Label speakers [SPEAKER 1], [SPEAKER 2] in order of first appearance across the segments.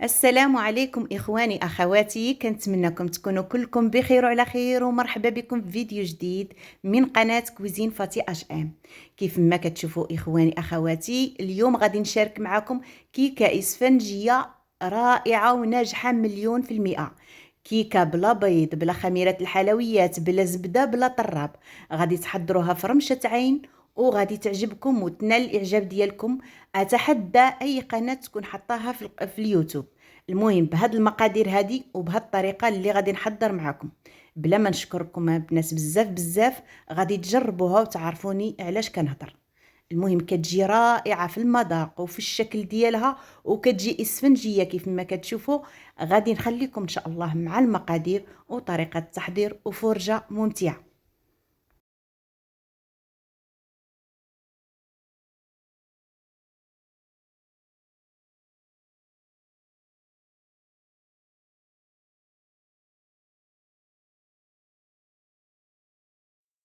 [SPEAKER 1] السلام عليكم إخواني أخواتي، كنتمنىكم تكونوا كلكم بخير وعلى خير، ومرحبا بكم في فيديو جديد من قناة كوزين فاتي اش ام. كيف ما كتشوفوا إخواني أخواتي، اليوم غادي نشارك معكم كيكة إسفنجية رائعة وناجحة مليون في المئة. كيكة بلا بيض، بلا خميرة الحلويات، بلا زبدة، بلا طراب. غادي تحضروها في رمشة عين وغادي تعجبكم وتنال الإعجاب ديالكم. أتحدى أي قناة تكون حطاها في اليوتيوب. المهم بهاد المقادير هادي وبهاد الطريقة اللي غادي نحضر معكم، بلا ما نشكركم بناس بزاف بزاف، غادي تجربوها وتعرفوني علاش كنهضر. المهم كتجي رائعة في المذاق وفي الشكل ديالها، وكتجي اسفنجية كيف ما كتشوفوا. غادي نخليكم ان شاء الله مع المقادير وطريقة التحضير وفرجة ممتعة.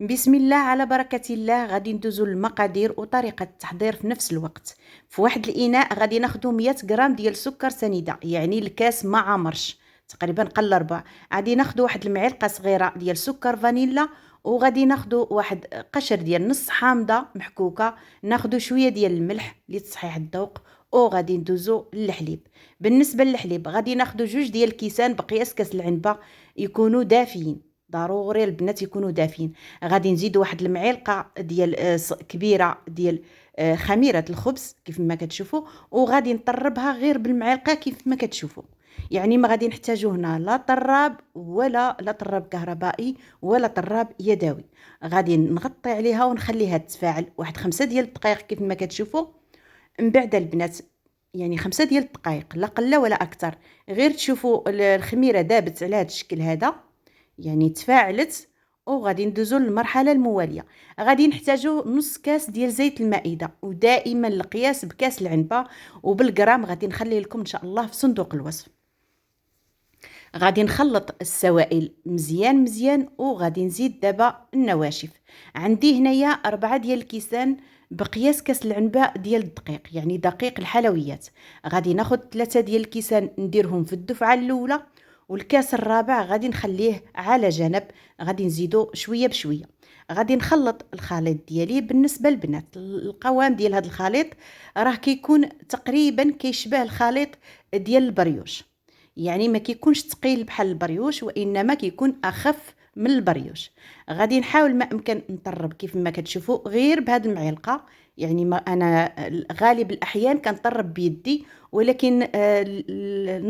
[SPEAKER 1] بسم الله على بركة الله. غادي ندوزو للمقادير وطريقة التحضير في نفس الوقت. في واحد الإناء غادي ناخدو 100 غرام ديال سكر سنيدة، يعني الكاس ما عامرش، تقريبا قل ربع. غادي ناخدو واحد المعلقة صغيرة ديال سكر فانيلا، وغادي ناخدو واحد قشر ديال نص حامضة محكوكة. ناخدو شوية ديال الملح لتصحيح الذوق، وغادي ندوزو للحليب. بالنسبة للحليب غادي ناخدو جوج ديال الكيسان بقياس كاس العنبة، يكونوا دافيين، ضروري البنات يكونوا دافين. غادي نزيد واحد المعلقه ديال كبيره ديال خميره الخبز كيف ما كتشوفوا، وغادي نطربها غير بالمعلقه كيف ما كتشوفوا. يعني ما غادي نحتاجو هنا لا طراب لا طراب كهربائي ولا طراب يدوي. غادي نغطي عليها ونخليها تتفاعل واحد 5 دقائق كيف ما كتشوفوا. من بعد البنات، يعني 5 دقائق، لا قله ولا اكثر، غير تشوفوا الخميره دابت على هذا الشكل هذا، يعني تفاعلت. وغادي ندوزو للمرحله المواليه. غادي نحتاجو نص كاس ديال زيت المائده، ودائما القياس بكاس العنبه، وبالغرام غادي نخلي لكم ان شاء الله في صندوق الوصف. غادي نخلط السوائل مزيان مزيان، وغادي نزيد دابا النواشف. عندي هنايا 4 ديال الكيسان بقياس كاس العنبه ديال الدقيق، يعني دقيق الحلويات. غادي ناخد 3 ديال الكيسان نديرهم في الدفعه الاولى، والكاس الرابع غادي نخليه على جنب. غادي نزيدو شويه بشويه. غادي نخلط الخليط ديالي. بالنسبه للبنات، القوام ديال هذا الخليط راه كيكون تقريبا كيشبه الخليط ديال البريوش، يعني ما كيكونش ثقيل بحال البريوش، وانما كيكون اخف من البريوش. غادي نحاول ما امكن نطرب كيف ما كتشوفوا غير بهذه المعلقه. يعني ما انا غالب الاحيان كنطرب بيدي، ولكن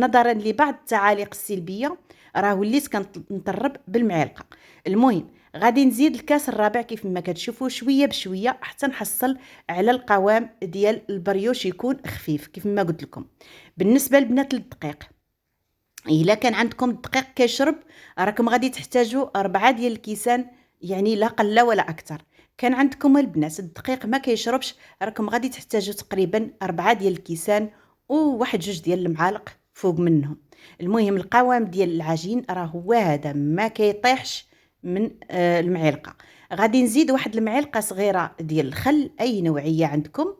[SPEAKER 1] نظرا لبعض التعاليق السلبيه راه وليت كنطرب بالمعلقه. المهم غادي نزيد الكاس الرابع كيف ما كتشوفوا شويه بشويه حتى نحصل على القوام ديال البريوش يكون خفيف كيف ما قلت لكم. بالنسبه لبنات الدقيق، الا كان عندكم الدقيق كيشرب، راكم غادي تحتاجوا 4 ديال الكيسان، يعني لا قله ولا اكثر. كان عندكم البنات الدقيق ما كيشربش، راكم غادي تحتاجوا تقريبا 4 ديال الكيسان وواحد جوج ديال المعالق فوق منهم. المهم القوام ديال العجين راه هو هذا، ما كيطيحش من المعلقه. غادي نزيد واحد المعلقه صغيره ديال الخل اي نوعيه عندكم،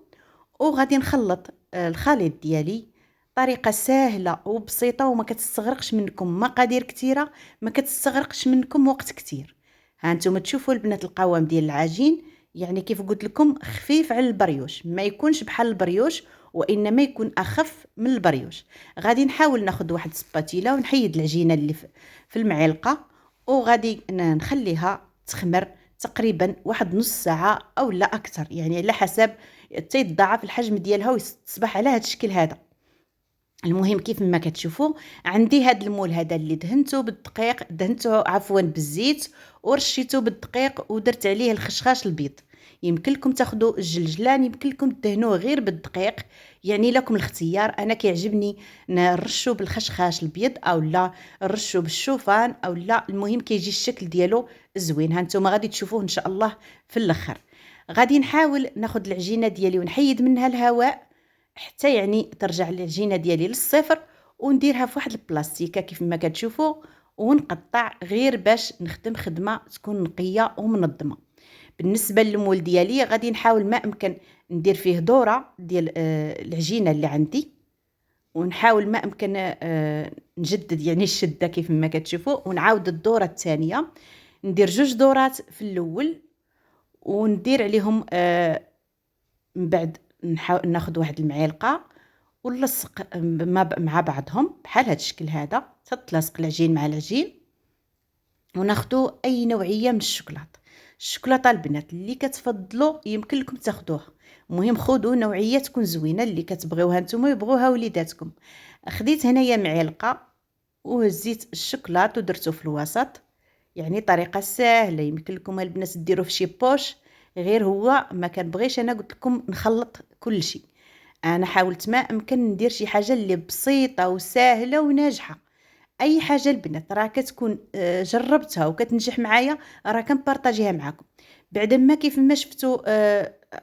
[SPEAKER 1] وغادي نخلط الخليط ديالي. طريقة سهلة وبسيطة وما كتستغرقش منكم مقادير كتيرة، ما كتستغرقش منكم وقت كتير. ها انتم تشوفوا البنات القوام ديال العجين، يعني كيف قلت لكم خفيف على البريوش، ما يكونش بحال البريوش وانما يكون اخف من البريوش. غادي نحاول ناخذ واحد سباتيلا ونحيد العجينة اللي في المعلقة، وغادي نخليها تخمر تقريبا واحد نص ساعة او لا اكثر، يعني على حسب تيتضاعف الحجم ديالها وتصبح على هذا الشكل هذا. المهم كيف ما كتشوفوا عندي هذا المول هذا اللي دهنته بالدقيق، دهنته عفوا بالزيت، ورشيته بالدقيق، ودرت عليه الخشخاش البيض. يمكن لكم تاخذوا الجلجلان، يمكن لكم تدهنوه غير بالدقيق، يعني لكم الاختيار. انا كيعجبني نرشو بالخشخاش البيض او لا نرشو بالشوفان او لا، المهم كيجي الشكل ديالو زوين. ها نتوما غادي تشوفوه ان شاء الله في الاخر. غادي نحاول ناخذ العجينه ديالي ونحيد منها الهواء حتى يعني ترجع العجينه ديالي للصفر، ونديرها في واحد البلاستيكه كيف ما كتشوفوا، ونقطع غير باش نخدم خدمه تكون نقيه ومنظمه. بالنسبه للمول ديالي غادي نحاول ما امكن ندير فيه دوره ديال العجينه اللي عندي، ونحاول ما أمكن نجدد يعني الشدة كيف ما كتشوفوا، ونعاود الدورة الثانية. ندير 2 دورات في الأول، وندير عليهم من بعد ناخد واحد المعلقة ونلصق مع بعضهم بحال هاد الشكل هذا، تتلاصق العجين مع العجين. وناخدو أي نوعية من الشوكولاتة البنات اللي كتفضلوا يمكن لكم تاخدوها. المهم خذوا نوعية تكون زوينة اللي كتبغيوها نتوما يبغوها وليداتكم. خديت هنايا معلقة وهزيت الشوكولات ودرتو في الوسط، يعني طريقة سهلة يمكن لكم البنات ديروه في شي بوش، غير هو ما كنبغيش انا قلت لكم نخلط كل شيء. انا حاولت ما امكن ندير شي حاجة اللي بسيطة وسهلة وناجحة. اي حاجه البنات راه كتكون جربتها وكتنجح معايا راه كنبارطاجيها معكم. بعد ما كيف ما شفتوا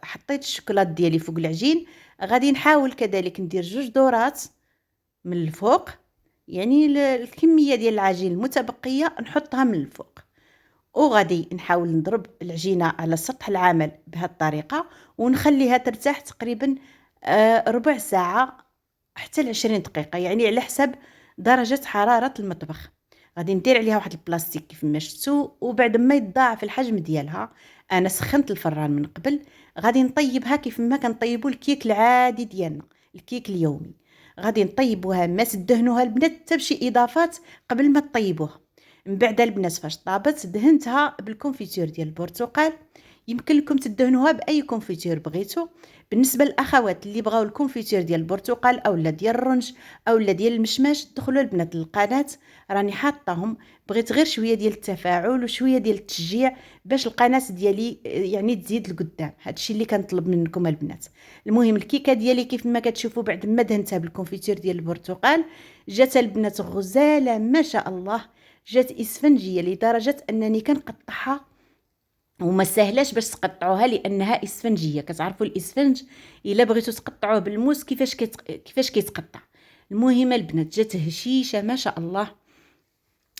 [SPEAKER 1] حطيت الشوكولات ديالي فوق العجين، غادي نحاول كذلك ندير 2 دورات من الفوق، يعني الكميه ديال العجين المتبقيه نحطها من الفوق. وغادي نحاول نضرب العجينه على سطح العمل بهذه الطريقه، ونخليها ترتاح تقريبا ربع ساعه حتى 20 دقيقة، يعني على حسب درجة حرارة المطبخ. غادي ندير عليها واحد البلاستيك كيف ما شفتوا، وبعد ما يتضاعف الحجم ديالها انا سخنت الفران من قبل. غادي نطيبها كيف ما كنطيبوا الكيك العادي ديالنا، الكيك اليومي. غادي نطيبوها ما تدهنوها البنات حتى بشي اضافات قبل ما تطيبوها. من بعد البنات فاش طابت دهنتها بالكونفيتور ديال البرتقال. يمكن لكم تدهنوها باي كونفيتور بغيتو. بالنسبه للاخوات اللي بغاو الكونفيتور ديال البرتقال اولا ديال الرنج اولا ديال المشماش، دخلوا البنات للقناه راني حاطاهم. بغيت غير شويه ديال التفاعل وشويه ديال التشجيع باش القناه ديالي يعني تزيد لقدام. هادشي اللي كنطلب منكم البنات. المهم الكيكه ديالي كيف ما كتشوفوا بعد ما دهنتها بالكونفيتور ديال البرتقال جات البنات غزاله ما شاء الله. جات اسفنجيه لدرجه انني كنقطعها وما سهلاش باش تقطعوها لانها اسفنجيه. كتعرفوا الاسفنج الا بغيتو تقطعوه بالموس كيفاش كيتقطع. المهم البنات جات هشيشه ما شاء الله،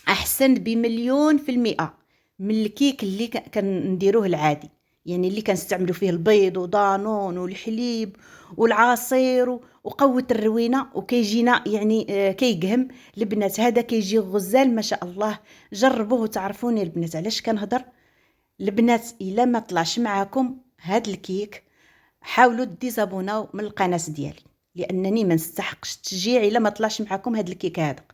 [SPEAKER 1] احسن بمليون في المئة من الكيك اللي كنديروه العادي، يعني اللي كنستعملوا فيه البيض ودانون والحليب والعصير وقوة الروينة وكيجينا يعني كيقهم. البنات هذا كيجي غزال ما شاء الله. جربوه وتعرفوني البنات علاش كنهضر. البنات الا ما طلعش معاكم هاد الكيك حاولوا ديزابوناو من القناه ديالي، لانني ما نستحقش التشجيع الا ما طلعش معاكم هاد الكيك هذا.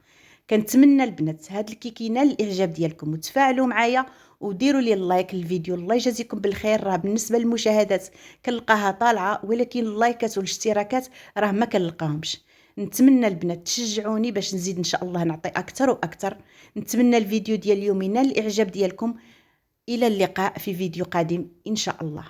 [SPEAKER 1] كنتمنى البنات هاد الكيك ينال الاعجاب ديالكم وتفاعلوا معايا وديروا لي اللايك للفيديو. الله يجازيكم بالخير. راه بالنسبه للمشاهدات كنلقاها طالعه، ولكن اللايكات والاشتراكات راه ما كنلقاهمش. نتمنى البنات تشجعوني باش نزيد ان شاء الله نعطي اكثر واكثر. نتمنى الفيديو ديال اليوم ينال الاعجاب ديالكم. إلى اللقاء في فيديو قادم إن شاء الله.